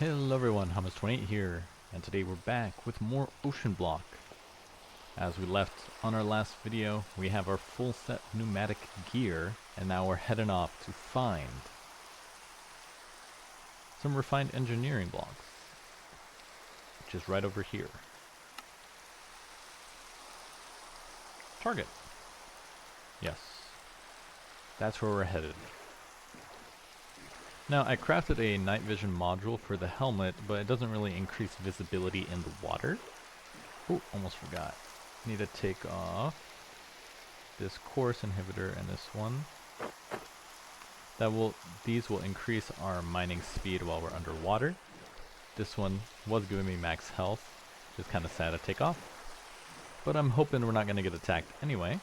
Hello everyone, Hummus28 here, and today we're back with more OceanBlock. As we left on our last video, we have our full set pneumatic gear, and now we're heading off to find some refined engineering blocks, which is right over here. Target. Yes, that's where we're headed. Now, I crafted a night vision module for the helmet, but it doesn't really increase visibility in the water. Oh, almost forgot. Need to take off this course inhibitor and this one. These will increase our mining speed while we're underwater. This one was giving me max health, just kind of sad to take off. But I'm hoping we're not going to get attacked anyway.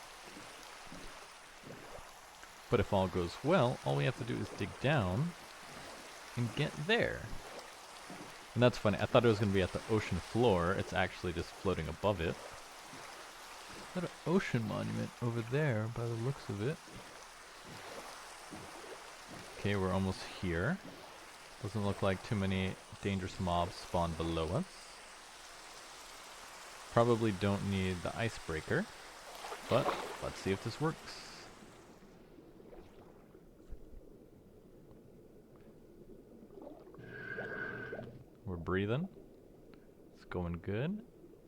But if all goes well, all we have to do is dig down and get there. And that's funny, I thought it was going to be at the ocean floor. It's actually just floating above it. Got an ocean monument over there by the looks of it. Okay, we're almost here. Doesn't look like too many dangerous mobs spawn below us. Probably don't need the icebreaker, but let's see if this works. We're breathing. It's going good.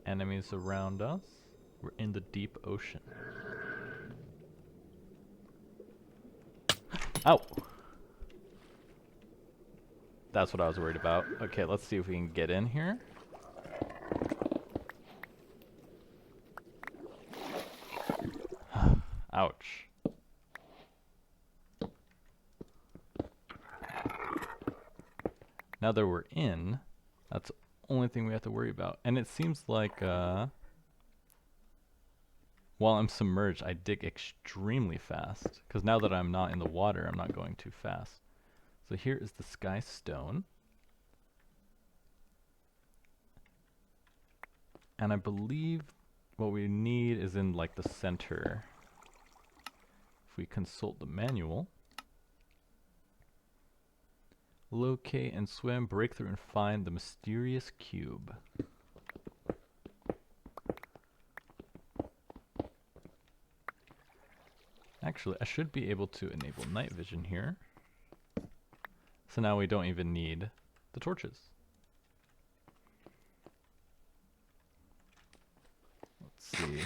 Enemies around us. We're in the deep ocean. Ow! That's what I was worried about. Okay, let's see if we can get in here. Ouch. Now that we're in, that's the only thing we have to worry about. And it seems like while I'm submerged, I dig extremely fast. Because now that I'm not in the water, I'm not going too fast. So here is the sky stone. And I believe what we need is in like the center. If we consult the manual. Locate and swim, break through and find the mysterious cube. Actually, I should be able to enable night vision here. So now we don't even need the torches. Let's see.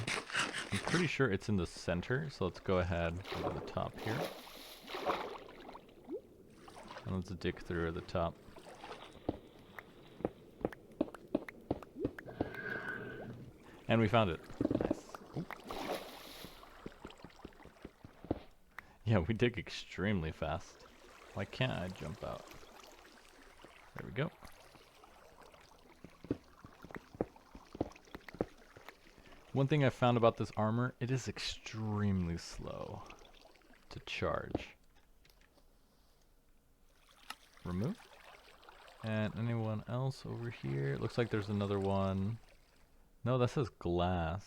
I'm pretty sure it's in the center, so let's go ahead and go to the top here. And let's dig through the top. And we found it. Nice. Ooh. Yeah, we dig extremely fast. Why can't I jump out? There we go. One thing I found about this armor, it is extremely slow to charge. Remove. And anyone else over here? Looks like there's another one. No, that says glass.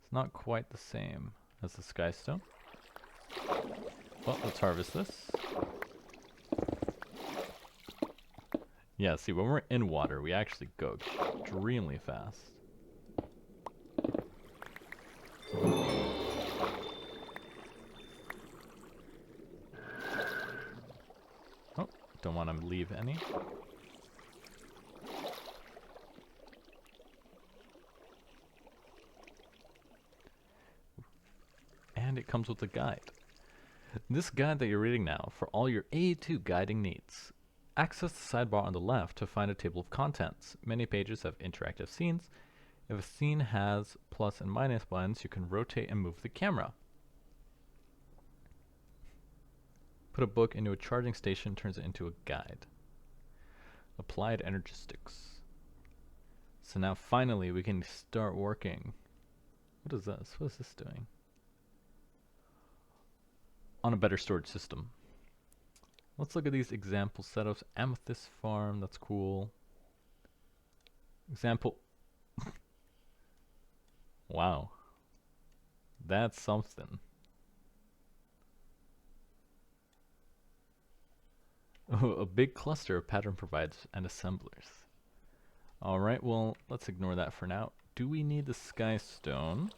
It's not quite the same as the sky stone. Well, let's harvest this. Yeah, see, when we're in water, we actually go extremely fast. Oh, don't want to leave any. And it comes with a guide. This guide that you're reading now for all your A2 guiding needs. Access the sidebar on the left to find a table of contents. Many pages have interactive scenes. If a scene has plus and minus buttons, you can rotate and move the camera. Put a book into a charging station, turns it into a guide. Applied energistics. So now finally we can start working. What is this? What is this doing? On a better storage system. Let's look at these example setups. Amethyst farm, that's cool. Example. Wow. That's something. A big cluster of pattern providers and assemblers. Alright, well, let's ignore that for now. Do we need the sky stone?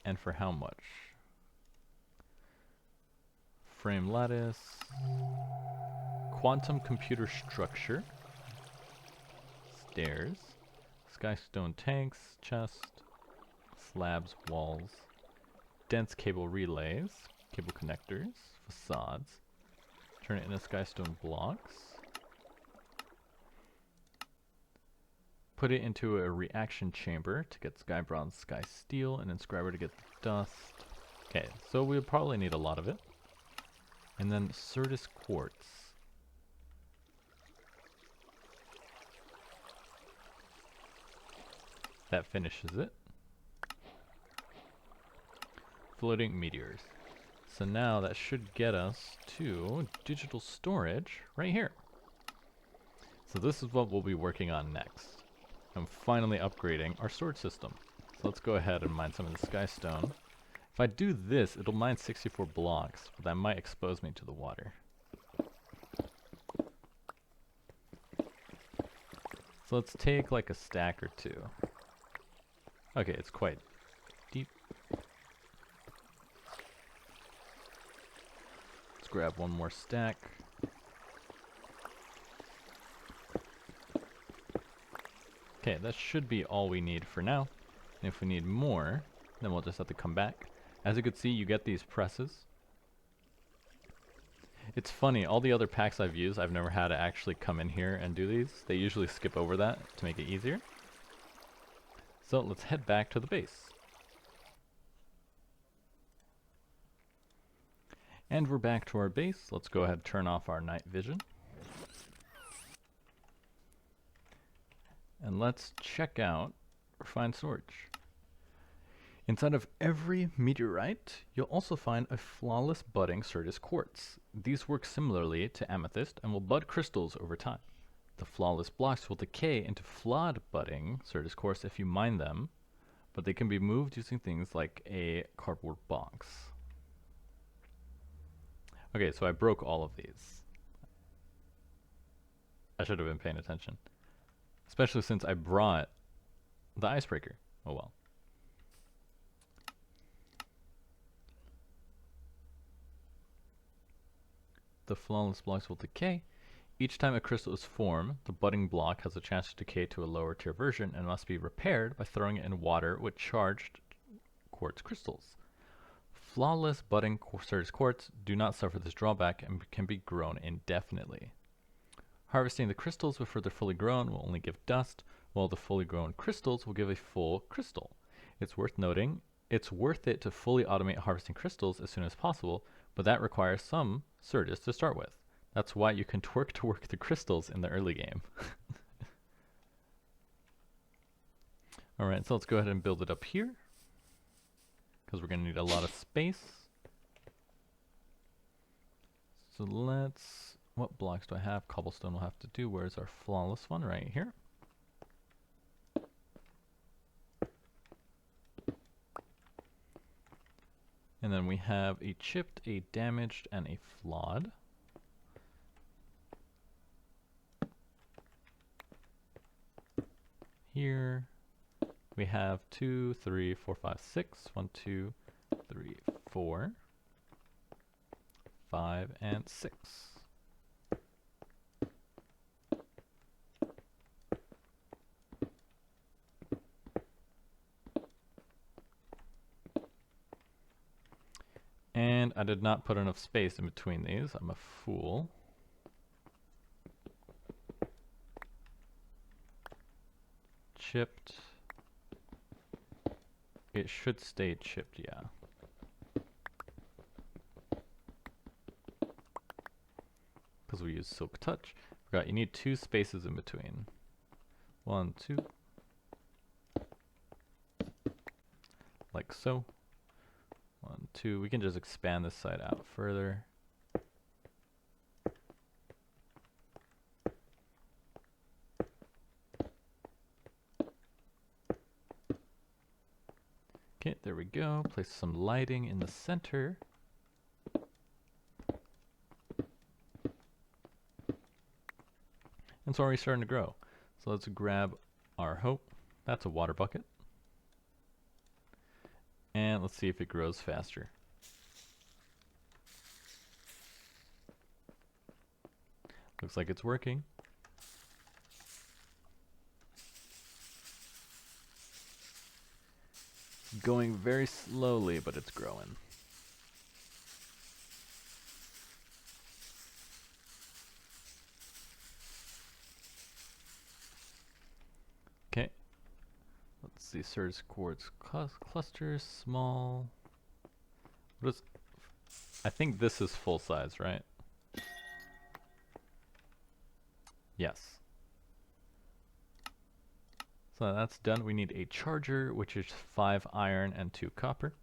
And for how much? Frame lattice. Quantum computer structure. Stairs. Sky stone tanks. Chest. Slabs, walls. Dense cable relays. Cable connectors. Facades. Turn it into sky stone blocks. Put it into a reaction chamber to get sky bronze, sky steel, and inscriber to get dust. Okay, so we'll probably need a lot of it. And then Certus quartz. That finishes it. Floating meteors. So now that should get us to digital storage right here. So this is what we'll be working on next. I'm finally upgrading our storage system. So let's go ahead and mine some of the sky stone. If I do this, it'll mine 64 blocks, but that might expose me to the water. So let's take like a stack or two. Okay, it's quite deep. Let's grab one more stack. Okay, that should be all we need for now. And if we need more, then we'll just have to come back. As you can see, you get these presses. It's funny, all the other packs I've used, I've never had to actually come in here and do these. They usually skip over that to make it easier. So let's head back to the base. And we're back to our base. Let's go ahead and turn off our night vision. And let's check out refined storage. Inside of every meteorite, you'll also find a flawless budding Certus quartz. These work similarly to amethyst and will bud crystals over time. The flawless blocks will decay into flawed budding Certus quartz if you mine them, but they can be moved using things like a cardboard box. Okay, so I broke all of these. I should have been paying attention. Especially since I brought the icebreaker. Oh well. The flawless blocks will decay. Each time a crystal is formed, the budding block has a chance to decay to a lower tier version and must be repaired by throwing it in water with charged quartz crystals. Flawless budding Certus quartz do not suffer this drawback and can be grown indefinitely. Harvesting the crystals before they're fully grown will only give dust, while the fully grown crystals will give a full crystal. It's worth noting, it's worth it to fully automate harvesting crystals as soon as possible, but that requires some Certus to start with. That's why you can twerk to work the crystals in the early game. Alright, so let's go ahead and build it up here, because we're going to need a lot of space. So let's... what blocks do I have? Cobblestone will have to do. Where's our flawless one? Right here. And then we have a chipped, a damaged, and a flawed. Here we have 2, 3, 4, 5, 6. 1, 2, 3, 4, 5, and 6. And I did not put enough space in between these. I'm a fool. Chipped. It should stay chipped, yeah. Because we use Silk Touch. Forgot, you need 2 spaces in between. 1, 2. Like so. 1, 2. We can just expand this side out further. Okay, there we go. Place some lighting in the center. It's already starting to grow. So let's grab our hope. That's a water bucket. And let's see if it grows faster. Looks like it's working. Going very slowly, but it's growing. Okay. Let's see, Surge quartz clusters, small. What is? I think this is full size, right? Yes. So that's done. We need a charger, which is 5 iron and 2 copper.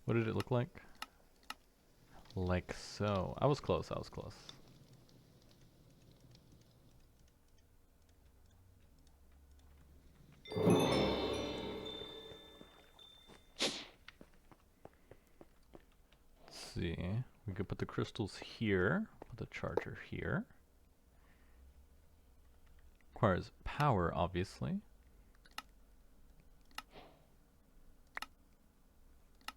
What did it look like? Like so. I was close, I was close. Let's see. We could put the crystals here, put the charger here. Requires power, obviously.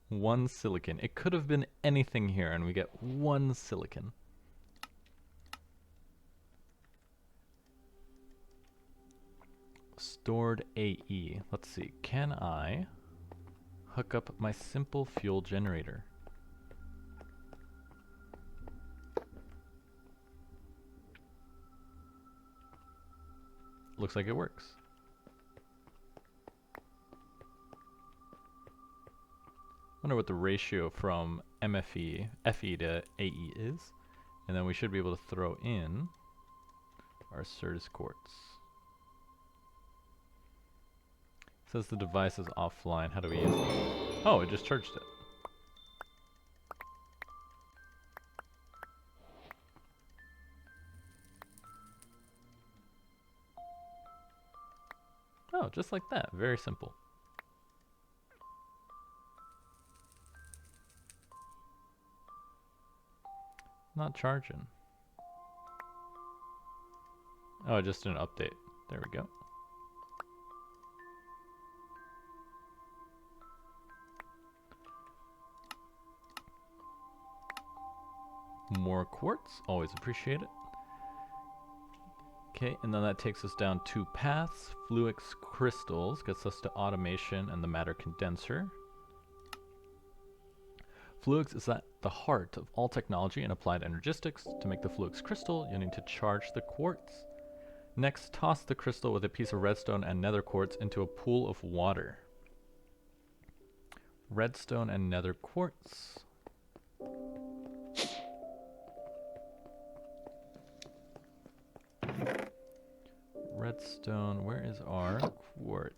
1 silicon. It could have been anything here, and we get 1 silicon. Stored AE. Let's see. Can I hook up my simple fuel generator? Looks like it works. Wonder what the ratio from MFE, FE to AE is. And then we should be able to throw in our Certus quartz. It says the device is offline. How do we use this? Oh, it just charged it. Oh, just like that. Very simple. Not charging. Oh, just an update. There we go. More quartz. Always appreciate it. Okay, and then that takes us down 2 paths. Fluix crystals gets us to automation and the matter condenser. Fluix is at the heart of all technology and applied energistics. To make the Fluix crystal, you need to charge the quartz. Next, toss the crystal with a piece of redstone and nether quartz into a pool of water. Redstone and nether quartz. Redstone, where is our quartz?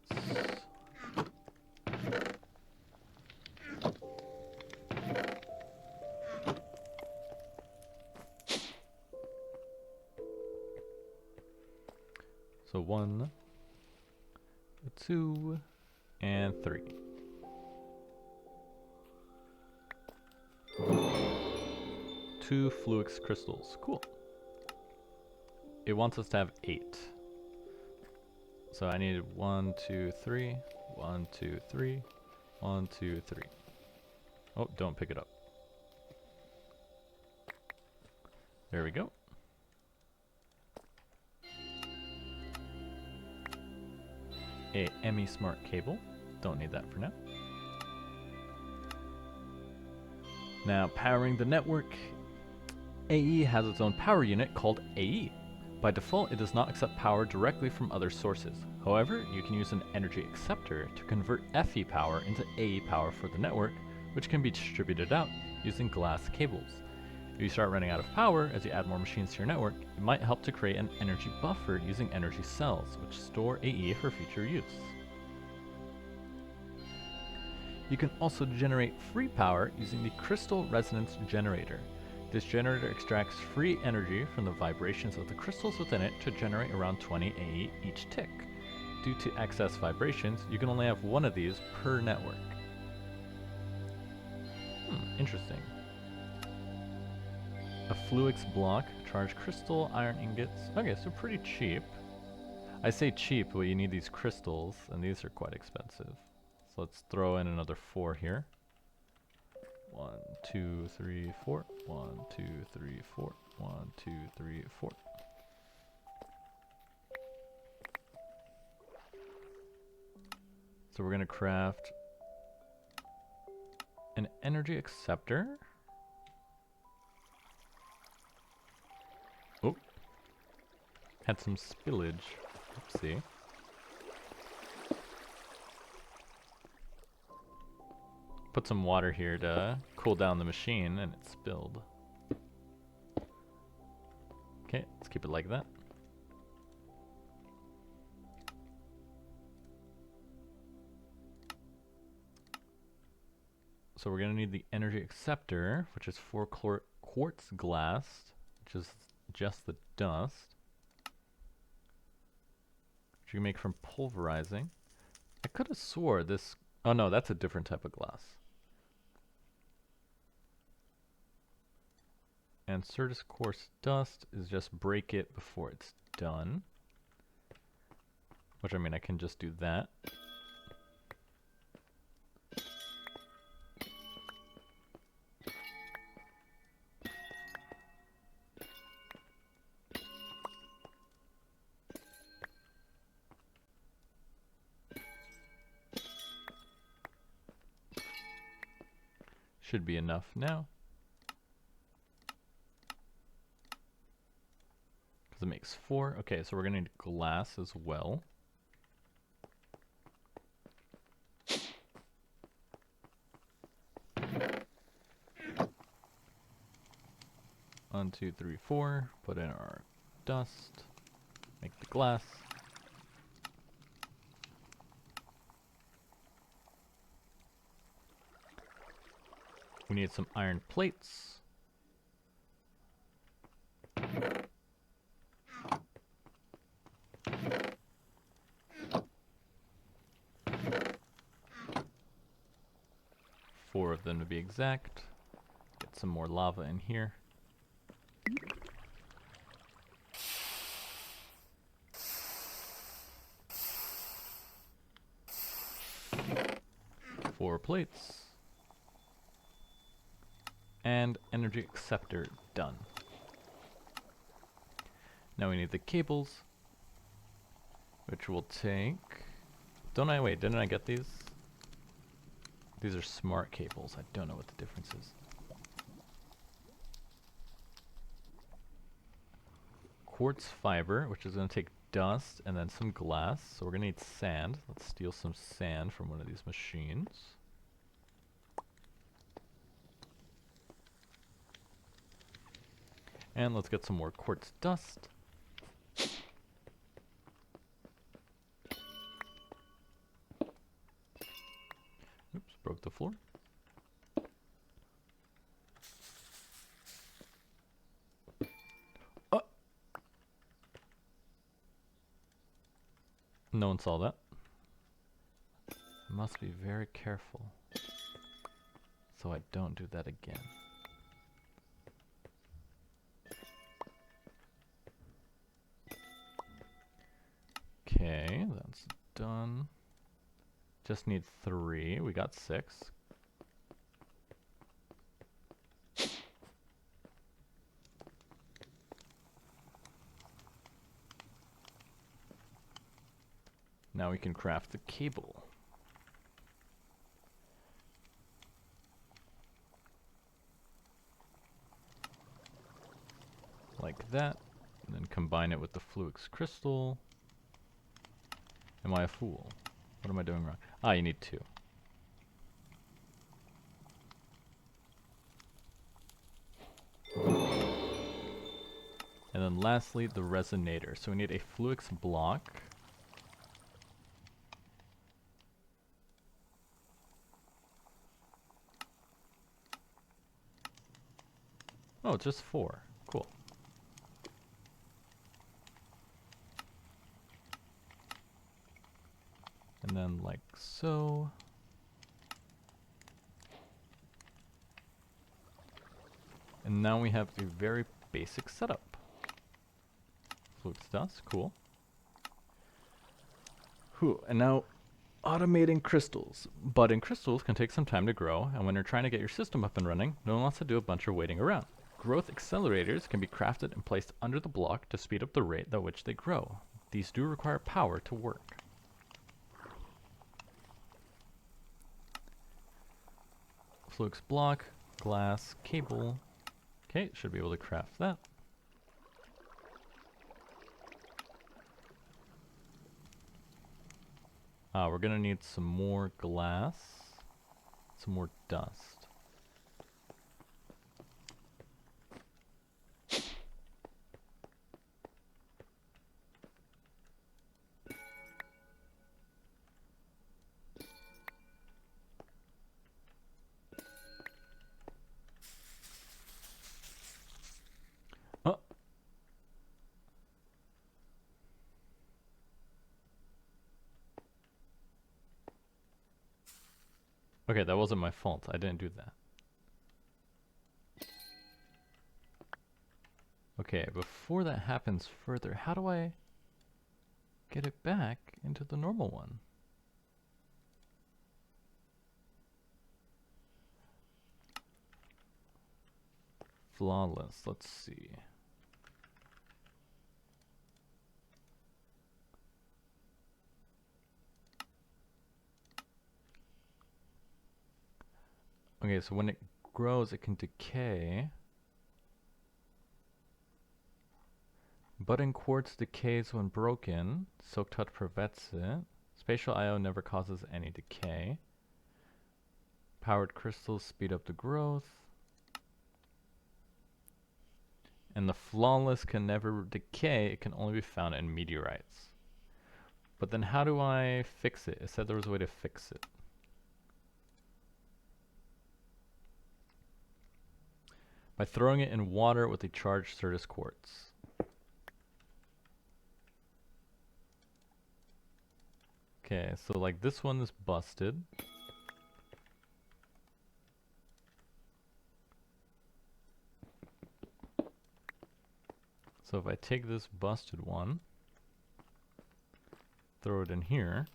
So 1, 2, and 3. Two Fluix crystals. Cool. It wants us to have 8. So I needed 1, 2, 3, 1, 2, 3, 1, 2, 3. Oh, don't pick it up. There we go. A ME Smart cable. Don't need that for now. Now, powering the network. AE has its own power unit called AE. By default, it does not accept power directly from other sources. However, you can use an energy acceptor to convert FE power into AE power for the network, which can be distributed out using glass cables. If you start running out of power as you add more machines to your network, it might help to create an energy buffer using energy cells, which store AE for future use. You can also generate free power using the Crystal Resonance Generator. This generator extracts free energy from the vibrations of the crystals within it to generate around 20 AE each tick. Due to excess vibrations, you can only have one of these per network. Interesting. A Fluix block, charged crystal, iron ingots. Okay, so pretty cheap. I say cheap, but you need these crystals, and these are quite expensive. So let's throw in another 4 here. 1, 2, 3, 4. 1, 2, 3, 4. 1, 2, 3, 4. So we're gonna craft an energy acceptor. Oh, had some spillage. Oopsie. Put some water here to cool down the machine, and it spilled. Okay, let's keep it like that. So we're going to need the energy acceptor, which is 4 quartz glass, which is just the dust, which you can make from pulverizing. I could have swore this... Oh no, that's a different type of glass. And Certus coarse dust is just break it before it's done. Which, I mean, I can just do that. Should be enough now. Because it makes 4. Okay, so we're going to need glass as well. One, 2, 3, 4. Put in our dust. Make the glass. We need some iron plates. Four of them to be exact. Get some more lava in here. Four plates. And energy acceptor done. Now we need the cables, which will take... Wait, didn't I get these? These are smart cables. I don't know what the difference is. Quartz fiber, which is going to take dust and then some glass. So we're going to need sand. Let's steal some sand from one of these machines. And let's get some more quartz dust. Oops, broke the floor. Oh! No one saw that. Must be very careful so I don't do that again. Okay, that's done. Just need 3. We got 6. Now we can craft the cable. Like that. And then combine it with the Fluix crystal. Am I a fool? What am I doing wrong? Ah, you need 2. And then lastly, the resonator. So we need a Fluix block. Oh, just 4. Cool. And then like so. And now we have a very basic setup. Flukes dust, cool. Whew, and now automating crystals. Budding crystals can take some time to grow, and when you're trying to get your system up and running, no one wants to do a bunch of waiting around. Growth accelerators can be crafted and placed under the block to speed up the rate at which they grow. These do require power to work. Flukes block, glass, cable. Okay, should be able to craft that. We're gonna need some more glass, some more dust. Oh. Okay, that wasn't my fault. I didn't do that. Okay, before that happens further, how do I get it back into the normal one? Flawless, let's see. Okay, so when it grows, it can decay. Budding quartz decays when broken. Silk touch prevents it. Spatial IO never causes any decay. Powered crystals speed up the growth. And the flawless can never decay. It can only be found in meteorites. But then how do I fix it? It said there was a way to fix it. By throwing it in water with a charged Certus quartz. Okay, so like this one is busted. So if I take this busted one, throw it in here,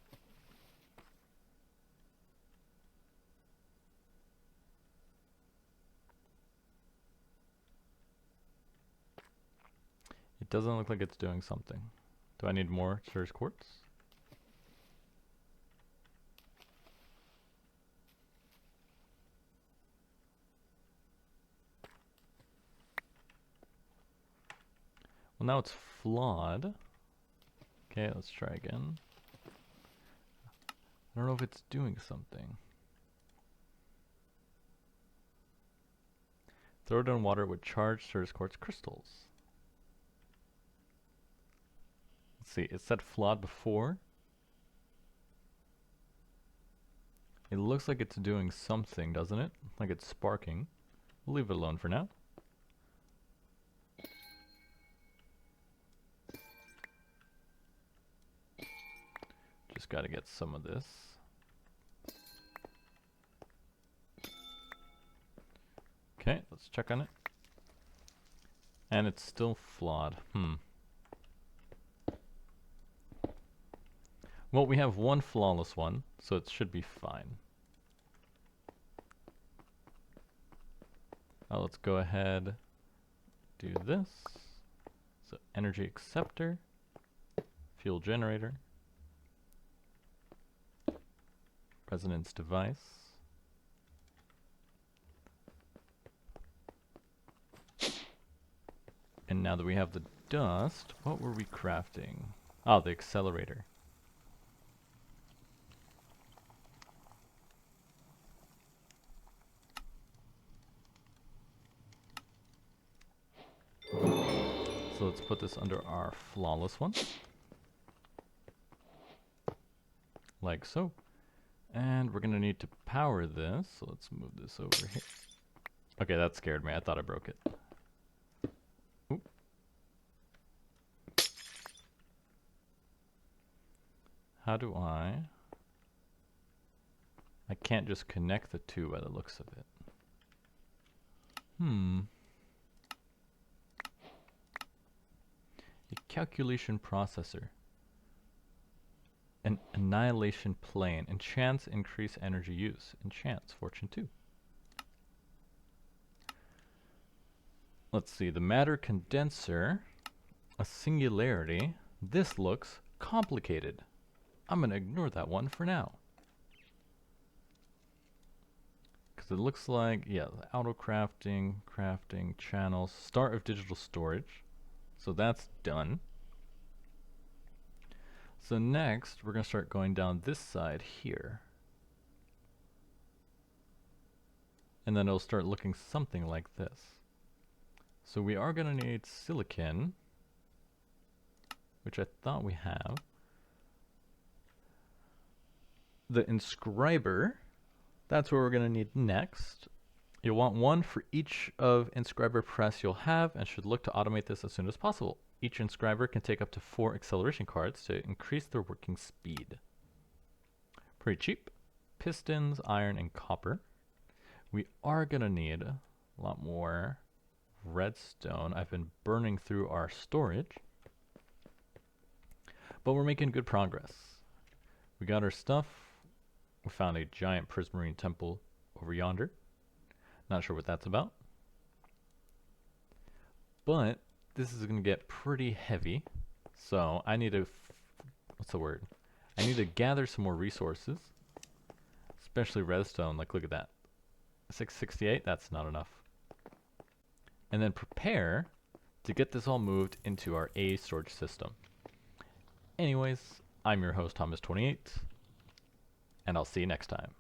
it doesn't look like it's doing something. Do I need more Certus quartz? Well, now it's flawed. Okay, let's try again. I don't know if it's doing something. Throw it in water with charged Certus quartz crystals. Let's see, it said flawed before. It looks like it's doing something, doesn't it? Like it's sparking. We'll leave it alone for now. Just gotta get some of this. Okay, let's check on it. And it's still flawed. Well, we have one flawless one, so it should be fine. Let's go ahead, do this. So energy acceptor, fuel generator, resonance device. And now that we have the dust, what were we crafting? Oh, the accelerator. So let's put this under our flawless one. Like so. And we're gonna need to power this, so let's move this over here. Okay, that scared me. I thought I broke it. how do I can't just connect the two by the looks of it. A calculation processor. An annihilation plane. Enchants increase energy use. Enchants fortune 2. Let's see, the matter condenser, a singularity. This looks complicated. I'm gonna ignore that one for now. Because it looks like, yeah, the auto crafting, crafting, channels, start of digital storage. So that's done. So next, we're gonna start going down this side here. And then it'll start looking something like this. So we are gonna need silicon, which I thought we have. The inscriber, that's what we're gonna need next. You'll want one for each of inscriber press you'll have, and should look to automate this as soon as possible. Each inscriber can take up to 4 acceleration cards to increase their working speed. Pretty cheap. Pistons, iron, and copper. We are gonna need a lot more redstone. I've been burning through our storage, but we're making good progress. We got our stuff. We found a giant prismarine temple over yonder. Not sure what that's about, but this is gonna get pretty heavy, so I need to what's the word? I need to gather some more resources, especially redstone. Like, look at that, 668. That's not enough. And then prepare to get this all moved into our A storage system. Anyways, I'm your host, Thomas28, and I'll see you next time.